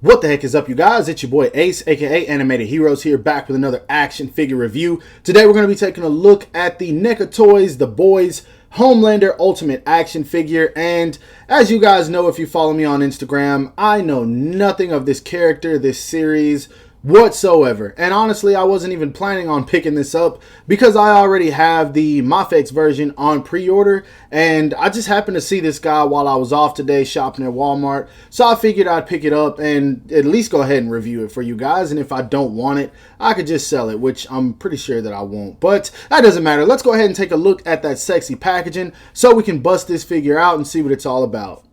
What the heck is up, you guys? It's your boy Ace, aka Animated Heroes, here back with another action figure review. Today we're going to be taking a look at the NECA Toys The Boys Homelander Ultimate Action Figure. And as you guys know, if you follow me on Instagram, I know nothing of this character, this series whatsoever. And honestly, I wasn't even planning on picking this up because I already have the Mafex version on pre-order, and I just happened to see this guy while I was off today shopping at Walmart, so I figured I'd pick it up and at least go ahead and review it for you guys. And if I don't want it, I could just sell it, which I'm pretty sure that I won't, but that doesn't matter. Let's go ahead and take a look at that sexy packaging so we can bust this figure out and see what it's all about.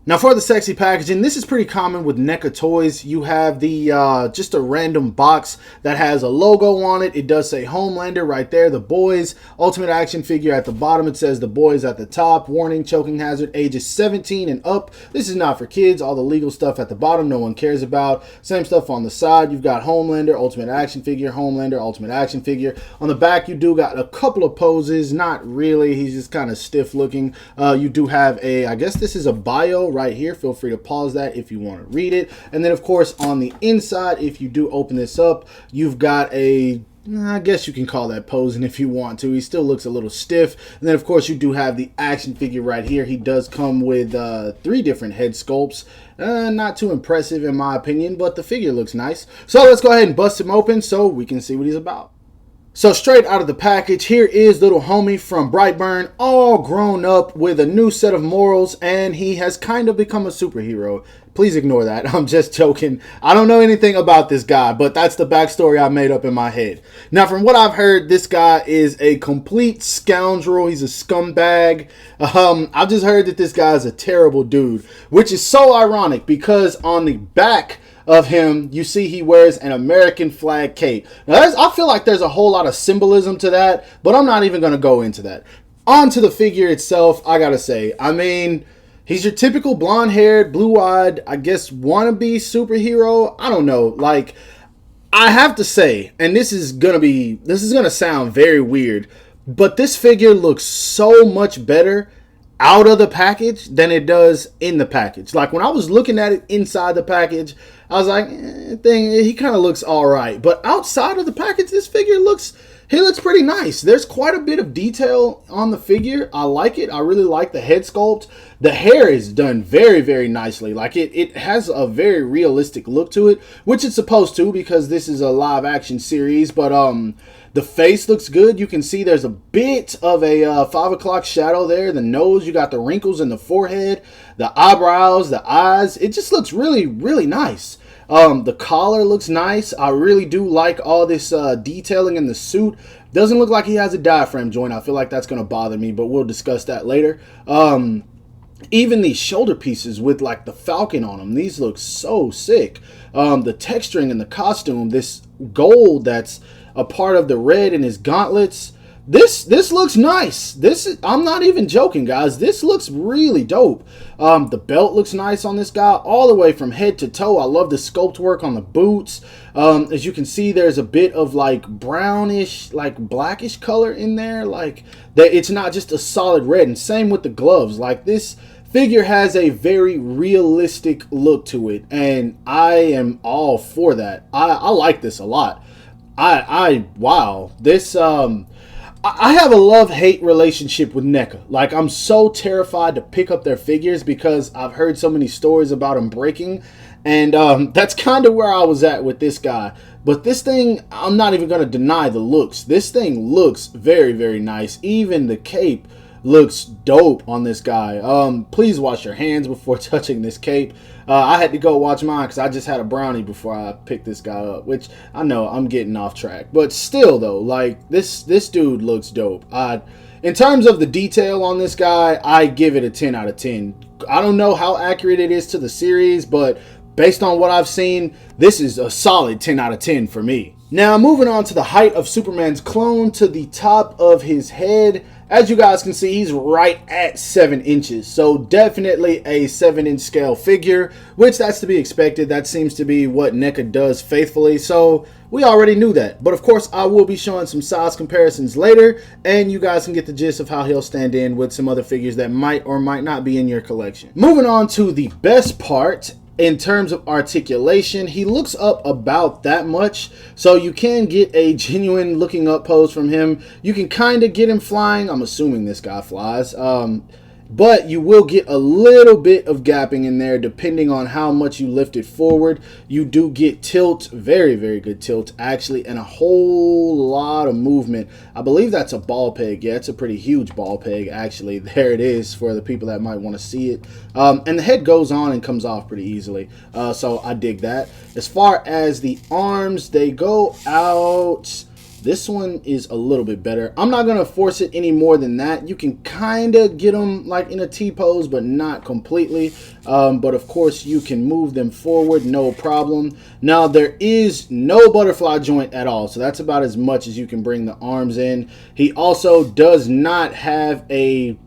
Now for the sexy packaging, this is pretty common with NECA toys. You have the just a random box that has a logo on it. It does say Homelander right there, The Boys Ultimate Action Figure at the bottom. It says The Boys at the top. Warning, choking hazard, ages 17 and up. This is not for kids. All the legal stuff at the bottom no one cares about. Same stuff on the side. You've got Homelander Ultimate Action Figure, Homelander Ultimate Action Figure. On the back you do got a couple of poses. Not really. He's just kind of stiff looking. You do have a, I guess this is a bio right here. Feel free to pause that if you want to read it. And then of course on the inside, if you do open this up, you've got a, I guess you can call that posing if you want to. He still looks a little stiff. And then of course you do have the action figure right here. He does come with 3 different head sculpts. Not too impressive in my opinion, but the figure looks nice. So let's go ahead and bust him open so we can see what he's about. So straight out of the package, here is little homie from Brightburn, all grown up with a new set of morals, and he has kind of become a superhero. Please ignore that. I'm just joking. I don't know anything about this guy, but that's the backstory I made up in my head. Now, from what I've heard, this guy is a complete scoundrel. He's a scumbag. I've just heard that this guy is a terrible dude, which is so ironic because on the back of him, you see he wears an American flag cape. Now, I feel like there's a whole lot of symbolism to that, but I'm not even going to go into that. On to the figure itself, I gotta say, I mean, he's your typical blonde-haired, blue-eyed, I guess, wannabe superhero. I don't know. Like, I have to say, and this is gonna sound very weird, but this figure looks so much better out of the package than it does in the package. Like when I was looking at it inside the package, I was like, he kind of looks all right. But outside of the package, this figure looks pretty nice. There's quite a bit of detail on the figure. I like it. I really like the head sculpt. The hair is done very, very nicely. Like it has a very realistic look to it, which it's supposed to because this is a live action series. But the face looks good. You can see there's a bit of a 5 o'clock shadow there. The nose, you got the wrinkles in the forehead, the eyebrows, the eyes. It just looks really, really nice. The collar looks nice. I really do like all this detailing in the suit. Doesn't look like he has a diaphragm joint. I feel like that's going to bother me, but we'll discuss that later. Even these shoulder pieces with like the falcon on them, these look so sick. The texturing in the costume, this gold that's a part of the red in his gauntlets, this looks nice. I'm not even joking, guys. This looks really dope. The belt looks nice on this guy all the way from head to toe. I love the sculpt work on the boots. As you can see, there's a bit of like brownish, like blackish color in there. Like that, it's not just a solid red. And same with the gloves. Like this figure has a very realistic look to it, and I am all for that. I like this a lot. Wow, this I have a love-hate relationship with NECA. Like, I'm so terrified to pick up their figures because I've heard so many stories about them breaking, and that's kind of where I was at with this guy. But this thing, I'm not even going to deny the looks. This thing looks very, very nice. Even the cape looks dope on this guy. Please wash your hands before touching this cape. I had to go watch mine because I just had a brownie before I picked this guy up, which I know I'm getting off track, but still though, like this dude looks dope. In terms of the detail on this guy, I give it a 10 out of 10. I don't know how accurate it is to the series, but based on what I've seen, this is a solid 10 out of 10 for me. Now moving on to the height of Superman's clone, to the top of his head. As you guys can see, he's right at 7 inches. So definitely a 7-inch scale figure, which that's to be expected. That seems to be what NECA does faithfully. So we already knew that. But of course, I will be showing some size comparisons later, and you guys can get the gist of how he'll stand in with some other figures that might or might not be in your collection. Moving on to the best part. In terms of articulation, he looks up about that much, so you can get a genuine looking up pose from him. You can kind of get him flying. I'm assuming this guy flies. But you will get a little bit of gapping in there depending on how much you lift it forward. You do get tilt, very, very good tilt actually, and a whole lot of movement. I believe that's a ball peg. Yeah, it's a pretty huge ball peg actually. There it is for the people that might want to see it. And the head goes on and comes off pretty easily. So I dig that. As far as the arms, they go out. This one is a little bit better. I'm not going to force it any more than that. You can kind of get them like in a T-pose, but not completely. But of course, you can move them forward, no problem. Now, there is no butterfly joint at all. So that's about as much as you can bring the arms in. He also does not have a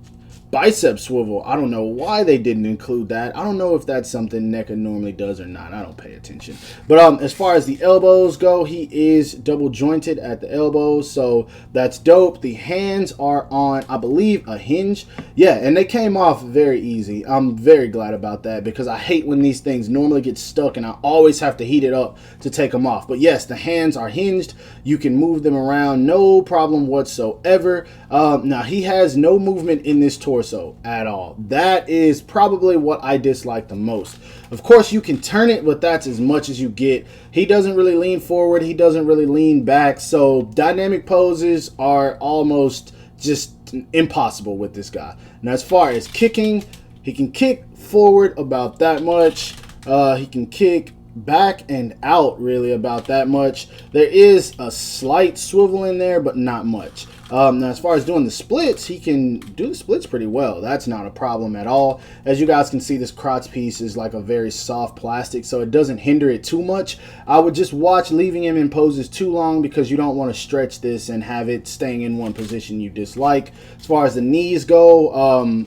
bicep swivel. I don't know why they didn't include that. I don't know if that's something NECA normally does or not. I don't pay attention. But as far as the elbows go, he is double jointed at the elbows, so that's dope. The hands are on, I believe, a hinge. Yeah, and they came off very easy. I'm very glad about that because I hate when these things normally get stuck and I always have to heat it up to take them off. But yes, the hands are hinged. You can move them around, no problem whatsoever. Now, he has no movement in this torso at all. That is probably what I dislike the most. Of course, you can turn it, but that's as much as you get. He doesn't really lean forward. He doesn't really lean back. So dynamic poses are almost just impossible with this guy. Now, as far as kicking, he can kick forward about that much. He can kick back and out really about that much. There is a slight swivel in there, but not much. Now, as far as doing the splits, he can do the splits pretty well. That's not a problem at all. As you guys can see, this crotch piece is like a very soft plastic, so it doesn't hinder it too much. I would just watch leaving him in poses too long because you don't want to stretch this and have it staying in one position you dislike. As far as the knees go,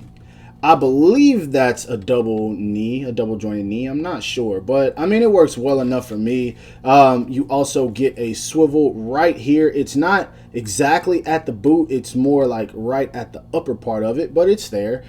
I believe that's a double knee, a double jointed knee. I'm not sure, but I mean, it works well enough for me. You also get a swivel right here. It's not exactly at the boot. It's more like right at the upper part of it, but it's there.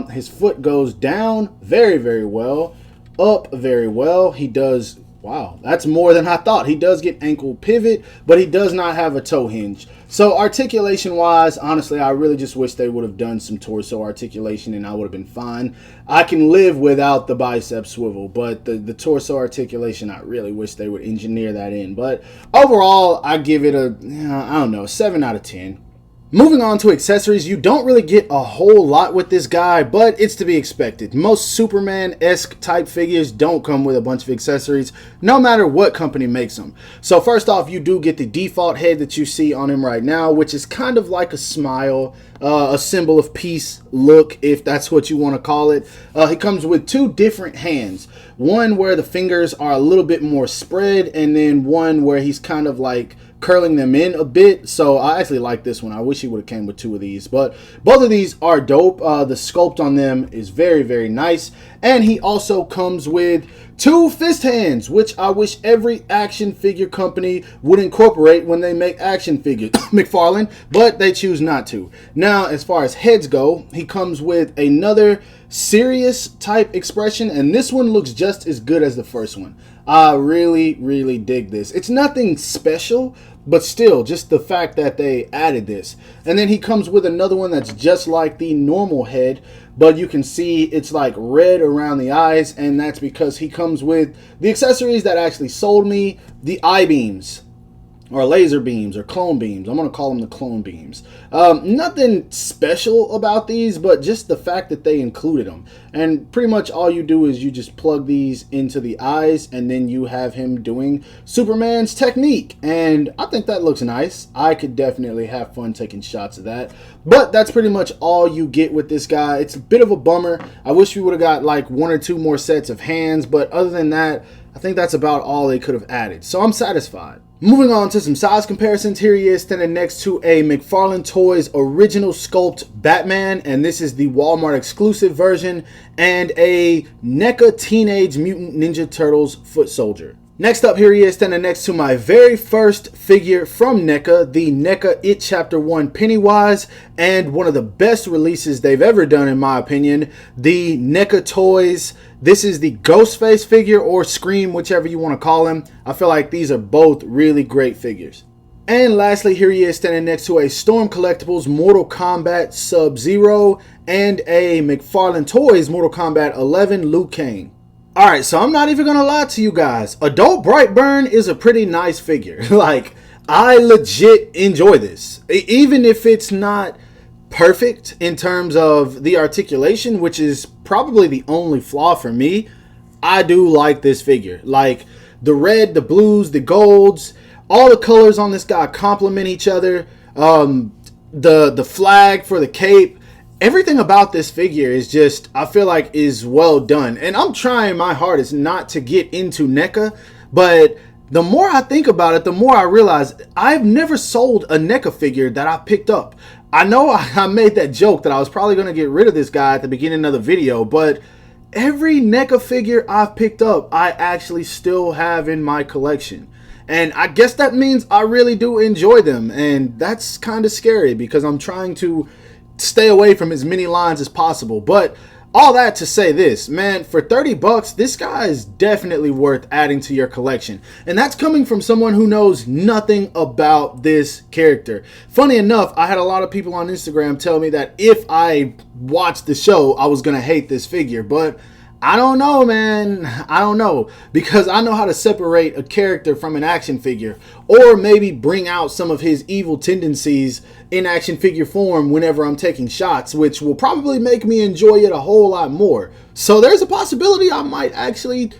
His foot goes down very, very well, up very well. He does, wow, that's more than I thought. He does get ankle pivot, but he does not have a toe hinge. So articulation wise, honestly, I really just wish they would have done some torso articulation and I would have been fine. I can live without the bicep swivel, but the torso articulation, I really wish they would engineer that in. But overall, I give it a, I don't know, 7 out of 10. Moving on to accessories, you don't really get a whole lot with this guy, but it's to be expected. Most Superman-esque type figures don't come with a bunch of accessories, no matter what company makes them. So first off, you do get the default head that you see on him right now, which is kind of like a smile, a symbol of peace look, if that's what you want to call it. He comes with 2 different hands. One where the fingers are a little bit more spread, and then one where he's kind of like curling them in a bit. So I actually like this one. I wish he would have came with 2 of these, but both of these are dope. The sculpt on them is very, very nice, and he also comes with 2 fist hands, which I wish every action figure company would incorporate when they make action figures. McFarlane, but they choose not to. Now, as far as heads go, he comes with another serious type expression, and this one looks just as good as the first one. I really, really dig this. It's nothing special, but still, just the fact that they added this. And then he comes with another one that's just like the normal head, but you can see it's like red around the eyes, and that's because he comes with the accessories that actually sold me, the I-beams, or laser beams, or clone beams. I'm going to call them the clone beams. Nothing special about these, but just the fact that they included them. And pretty much all you do is you just plug these into the eyes, and then you have him doing Superman's technique. And I think that looks nice. I could definitely have fun taking shots of that. But that's pretty much all you get with this guy. It's a bit of a bummer. I wish we would have got like 1 or 2 more sets of hands, but other than that, I think that's about all they could have added. So I'm satisfied. Moving on to some size comparisons, here he is standing next to a McFarlane Toys original sculpt Batman, and this is the Walmart exclusive version, and a NECA Teenage Mutant Ninja Turtles foot soldier. Next up, here he is standing next to my very first figure from NECA, the NECA It Chapter 1 Pennywise, and one of the best releases they've ever done in my opinion, the NECA Toys. This is the Ghostface figure, or Scream, whichever you want to call him. I feel like these are both really great figures. And lastly, here he is standing next to a Storm Collectibles Mortal Kombat Sub-Zero and a McFarlane Toys Mortal Kombat 11 Liu Kang. Alright, so I'm not even gonna lie to you guys. Adult Brightburn is a pretty nice figure. Like, I legit enjoy this. Even if it's not perfect in terms of the articulation, which is probably the only flaw for me, I do like this figure. Like, the red, the blues, the golds, all the colors on this guy complement each other. The flag for the cape. Everything about this figure is just, I feel like, is well done. And I'm trying my hardest not to get into NECA, but the more I think about it, the more I realize I've never sold a NECA figure that I picked up. I know I made that joke that I was probably going to get rid of this guy at the beginning of the video, but every NECA figure I've picked up, I actually still have in my collection. And I guess that means I really do enjoy them. And that's kind of scary because I'm trying to stay away from as many lines as possible. But all that to say this, man, for 30 bucks, this guy is definitely worth adding to your collection. And that's coming from someone who knows nothing about this character. Funny enough, I had a lot of people on Instagram tell me that if I watched the show, I was going to hate this figure. But I don't know, man. I don't know, because I know how to separate a character from an action figure, or maybe bring out some of his evil tendencies in action figure form whenever I'm taking shots, which will probably make me enjoy it a whole lot more. So there's a possibility I might actually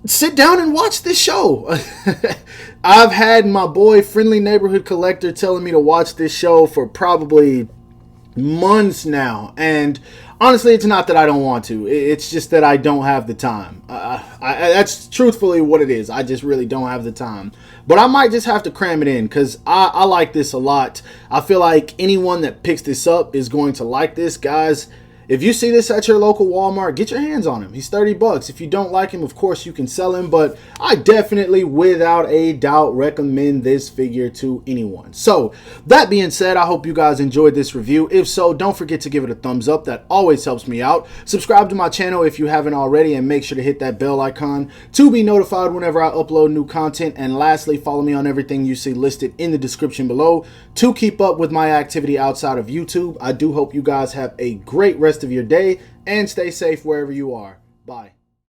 sit down and watch this show. I've had my boy Friendly Neighborhood Collector telling me to watch this show for probably months now, and honestly, it's not that I don't want to. It's just that I don't have the time. That's truthfully what it is. I just really don't have the time. But I might just have to cram it in because I like this a lot. I feel like anyone that picks this up is going to like this. Guys, if you see this at your local Walmart, get your hands on him. He's 30 bucks. If you don't like him, of course, you can sell him. But I definitely, without a doubt, recommend this figure to anyone. So, that being said, I hope you guys enjoyed this review. If so, don't forget to give it a thumbs up. That always helps me out. Subscribe to my channel if you haven't already. And make sure to hit that bell icon to be notified whenever I upload new content. And lastly, follow me on everything you see listed in the description below to keep up with my activity outside of YouTube. I do hope you guys have a great rest of your day and stay safe wherever you are. Bye.